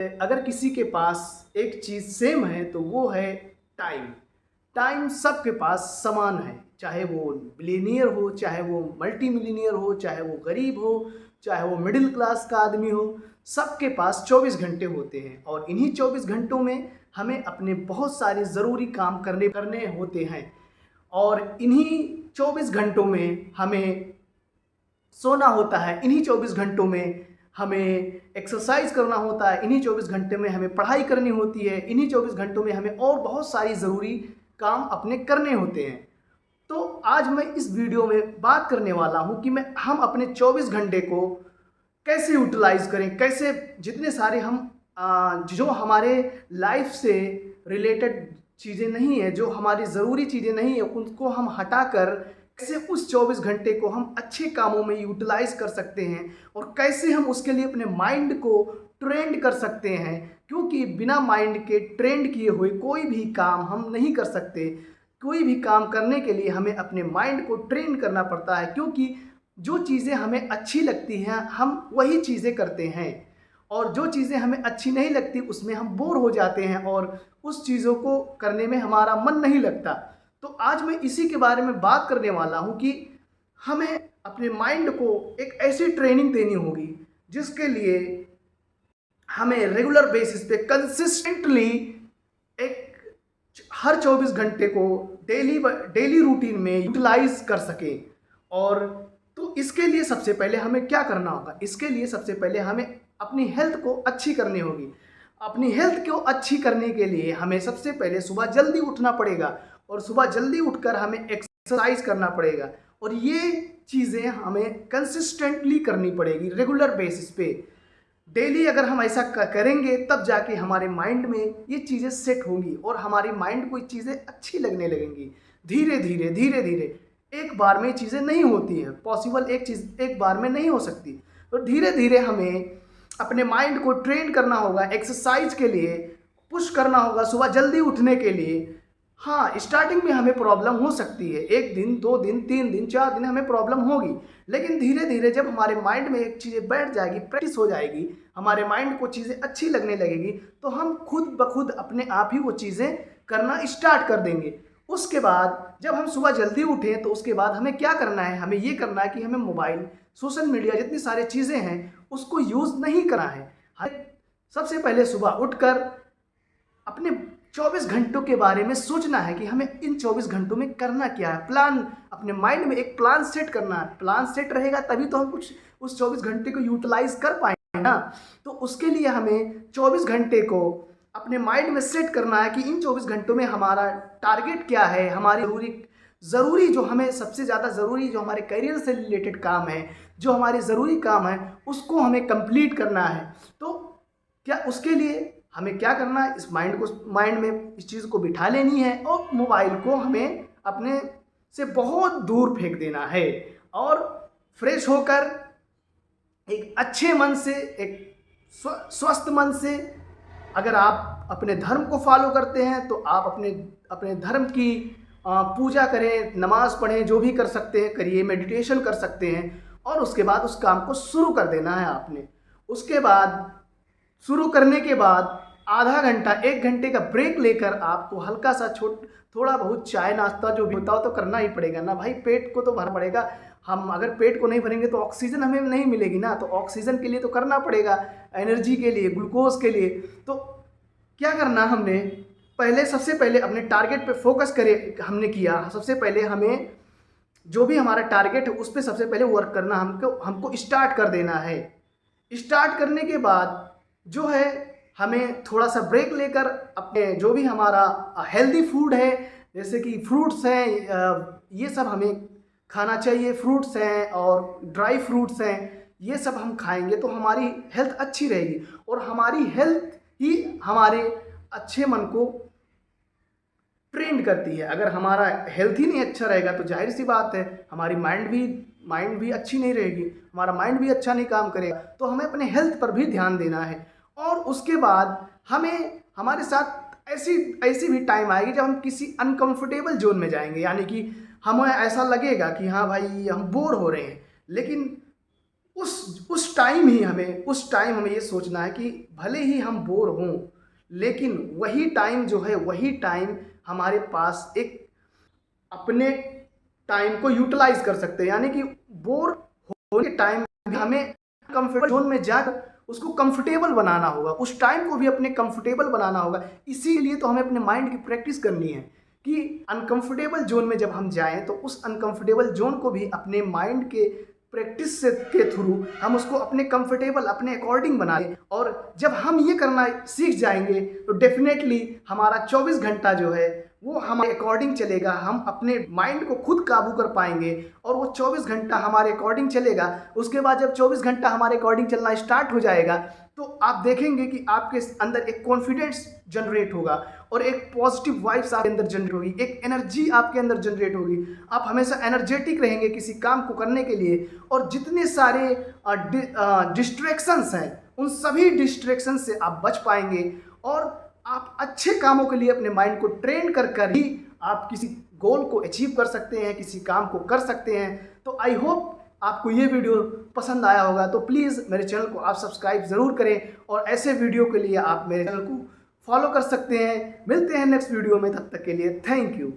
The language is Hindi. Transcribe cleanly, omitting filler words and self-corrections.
अगर किसी के पास एक चीज़ सेम है तो वो है टाइम। टाइम सबके पास समान है, चाहे वो बिलियनियर हो, चाहे वो मल्टी मिलियनियर हो, चाहे वो गरीब हो, चाहे वो मिडिल क्लास का आदमी हो। सबके पास 24 घंटे होते हैं और इन्हीं 24 घंटों में हमें अपने बहुत सारे ज़रूरी काम करने करने होते हैं। और इन्हीं 24 घंटों में हमें सोना होता है, इन्हीं 24 घंटों में हमें एक्सरसाइज करना होता है, इन्हीं 24 घंटे में हमें पढ़ाई करनी होती है, इन्हीं 24 घंटों में हमें और बहुत सारी ज़रूरी काम अपने करने होते हैं। तो आज मैं इस वीडियो में बात करने वाला हूं कि हम अपने 24 घंटे को कैसे यूटिलाइज करें, कैसे जितने सारे जो हमारे लाइफ से रिलेटेड चीज़ें नहीं है, जो हमारी ज़रूरी चीज़ें नहीं है, उनको हम हटाकर कैसे उस 24 घंटे को हम अच्छे कामों में यूटिलाइज कर सकते हैं और कैसे हम उसके लिए अपने माइंड को ट्रेंड कर सकते हैं। क्योंकि बिना माइंड के ट्रेंड किए हुए कोई भी काम हम नहीं कर सकते। कोई भी काम करने के लिए हमें अपने माइंड को ट्रेन करना पड़ता है, क्योंकि जो चीज़ें हमें अच्छी लगती हैं हम वही चीज़ें करते हैं, और जो चीज़ें हमें अच्छी नहीं लगती उसमें हम बोर हो जाते हैं और उस चीज़ों को करने में हमारा मन नहीं लगता। तो आज मैं इसी के बारे में बात करने वाला हूँ कि हमें अपने माइंड को एक ऐसी ट्रेनिंग देनी होगी जिसके लिए हमें रेगुलर बेसिस पे कंसिस्टेंटली एक हर 24 घंटे को डेली डेली रूटीन में यूटिलाइज कर सकें। और तो इसके लिए सबसे पहले हमें क्या करना होगा? इसके लिए सबसे पहले हमें अपनी हेल्थ को अच्छी करनी होगी। अपनी हेल्थ को अच्छी करने के लिए हमें सबसे पहले सुबह जल्दी उठना पड़ेगा और सुबह जल्दी उठकर हमें एक्सरसाइज करना पड़ेगा। और ये चीज़ें हमें कंसिस्टेंटली करनी पड़ेगी रेगुलर बेसिस पे। डेली अगर हम ऐसा करेंगे तब जाके हमारे माइंड में ये चीज़ें सेट होंगी और हमारे माइंड को ये चीज़ें अच्छी लगने लगेंगी। धीरे धीरे धीरे धीरे, एक बार में चीज़ें नहीं होती हैं, पॉसिबल एक चीज़ एक बार में नहीं हो सकती। तो धीरे धीरे हमें अपने माइंड को ट्रेन करना होगा, एक्सरसाइज के लिए पुश करना होगा, सुबह जल्दी उठने के लिए। हाँ, स्टार्टिंग में हमें प्रॉब्लम हो सकती है, 1 दिन 2 दिन 3 दिन 4 दिन हमें प्रॉब्लम होगी, लेकिन धीरे धीरे जब हमारे माइंड में एक चीज़ें बैठ जाएगी, प्रैक्टिस हो जाएगी, हमारे माइंड को चीज़ें अच्छी लगने लगेगी, तो हम खुद ब खुद अपने आप ही वो चीज़ें करना स्टार्ट कर देंगे। उसके बाद जब हम सुबह जल्दी उठें तो उसके बाद हमें क्या करना है? हमें ये करना है कि हमें मोबाइल, सोशल मीडिया जितनी सारी चीज़ें हैं उसको यूज़ नहीं करना है। सबसे पहले सुबह उठकर अपने 24 घंटों के बारे में सोचना है कि हमें इन 24 घंटों में करना क्या है। प्लान, अपने माइंड में एक प्लान सेट करना है। प्लान सेट रहेगा तभी तो हम कुछ उस 24 घंटे को यूटिलाइज कर पाएंगे ना। तो उसके लिए हमें 24 घंटे को अपने माइंड में सेट करना है कि इन 24 घंटों में हमारा टारगेट क्या है, हमारी ज़रूरी जो हमें सबसे ज़्यादा ज़रूरी जो हमारे करियर से रिलेटेड काम है, जो हमारे ज़रूरी काम है उसको हमें कंप्लीट करना है। तो क्या उसके लिए हमें क्या करना है? इस माइंड में इस चीज़ को बिठा लेनी है और मोबाइल को हमें अपने से बहुत दूर फेंक देना है और फ्रेश होकर एक अच्छे मन से, एक स्वस्थ मन से, अगर आप अपने धर्म को फॉलो करते हैं तो आप अपने अपने धर्म की पूजा करें, नमाज पढ़ें, जो भी कर सकते हैं करिए, मेडिटेशन कर सकते हैं और उसके बाद उस काम को शुरू कर देना है आपने। उसके बाद शुरू करने के बाद आधा घंटा 1 घंटे का ब्रेक लेकर आपको हल्का सा थोड़ा बहुत चाय नाश्ता जो भी होता हो तो करना ही पड़ेगा ना भाई, पेट को तो भरना पड़ेगा। हम अगर पेट को नहीं भरेंगे तो ऑक्सीजन हमें नहीं मिलेगी ना, तो ऑक्सीजन के लिए तो करना पड़ेगा, एनर्जी के लिए, ग्लूकोज के लिए। तो क्या करना हमने, पहले सबसे पहले अपने टारगेट पे फोकस करे हमने किया। सबसे पहले हमें जो भी हमारा टारगेट है उस पर सबसे पहले वर्क करना, हमको स्टार्ट कर देना है। स्टार्ट करने के बाद जो है हमें थोड़ा सा ब्रेक लेकर अपने जो भी हमारा हेल्दी फूड है, जैसे कि फ्रूट्स हैं, ये सब हमें खाना चाहिए। फ्रूट्स हैं और ड्राई फ्रूट्स हैं, ये सब हम खाएंगे तो हमारी हेल्थ अच्छी रहेगी और हमारी हेल्थ ही हमारे अच्छे मन को ट्रेंड करती है। अगर हमारा हेल्थ ही नहीं अच्छा रहेगा तो जाहिर सी बात है हमारी माइंड भी अच्छी नहीं रहेगी, हमारा माइंड भी अच्छा नहीं काम करेगा। तो हमें अपने हेल्थ पर भी ध्यान देना है। और उसके बाद हमें हमारे साथ ऐसी ऐसी भी टाइम आएगी जब हम किसी अनकंफर्टेबल जोन में जाएंगे, यानी कि हमें ऐसा लगेगा कि हाँ भाई हम बोर हो रहे हैं, लेकिन उस टाइम हमें ये सोचना है कि भले ही हम बोर हों, लेकिन वही टाइम जो है, वही टाइम हमारे पास एक अपने टाइम को यूटिलाइज कर सकते हैं। यानी कि बोर होने के टाइम हमें कंफर्टेबल जोन में जाकर उसको कंफर्टेबल बनाना होगा, उस टाइम को भी अपने कंफर्टेबल बनाना होगा। इसीलिए तो हमें अपने माइंड की प्रैक्टिस करनी है कि अनकंफर्टेबल जोन में जब हम जाएं तो उस अनकंफर्टेबल जोन को भी अपने माइंड के प्रैक्टिस से के थ्रू हम उसको अपने कंफर्टेबल, अपने अकॉर्डिंग बना लें। और जब हम ये करना सीख जाएंगे तो डेफिनेटली हमारा 24 घंटा जो है वो हमारे अकॉर्डिंग चलेगा। हम अपने माइंड को खुद काबू कर पाएंगे और वो 24 घंटा हमारे अकॉर्डिंग चलेगा। उसके बाद जब 24 घंटा हमारे अकॉर्डिंग चलना स्टार्ट हो जाएगा तो आप देखेंगे कि आपके अंदर एक कॉन्फिडेंस जनरेट होगा और एक पॉजिटिव वाइब्स आपके अंदर जनरेट होगी, एक एनर्जी आपके अंदर जनरेट होगी। आप हमेशा एनर्जेटिक रहेंगे किसी काम को करने के लिए। और जितने सारे डिस्ट्रैक्शंस हैं, उन सभी डिस्ट्रैक्शन से आप बच पाएंगे और आप अच्छे कामों के लिए अपने माइंड को ट्रेन कर कर ही आप किसी गोल को अचीव कर सकते हैं, किसी काम को कर सकते हैं। तो आई होप आपको ये वीडियो पसंद आया होगा, तो प्लीज़ मेरे चैनल को आप सब्सक्राइब ज़रूर करें और ऐसे वीडियो के लिए आप मेरे चैनल को फॉलो कर सकते हैं। मिलते हैं नेक्स्ट वीडियो में, तब तक के लिए थैंक यू।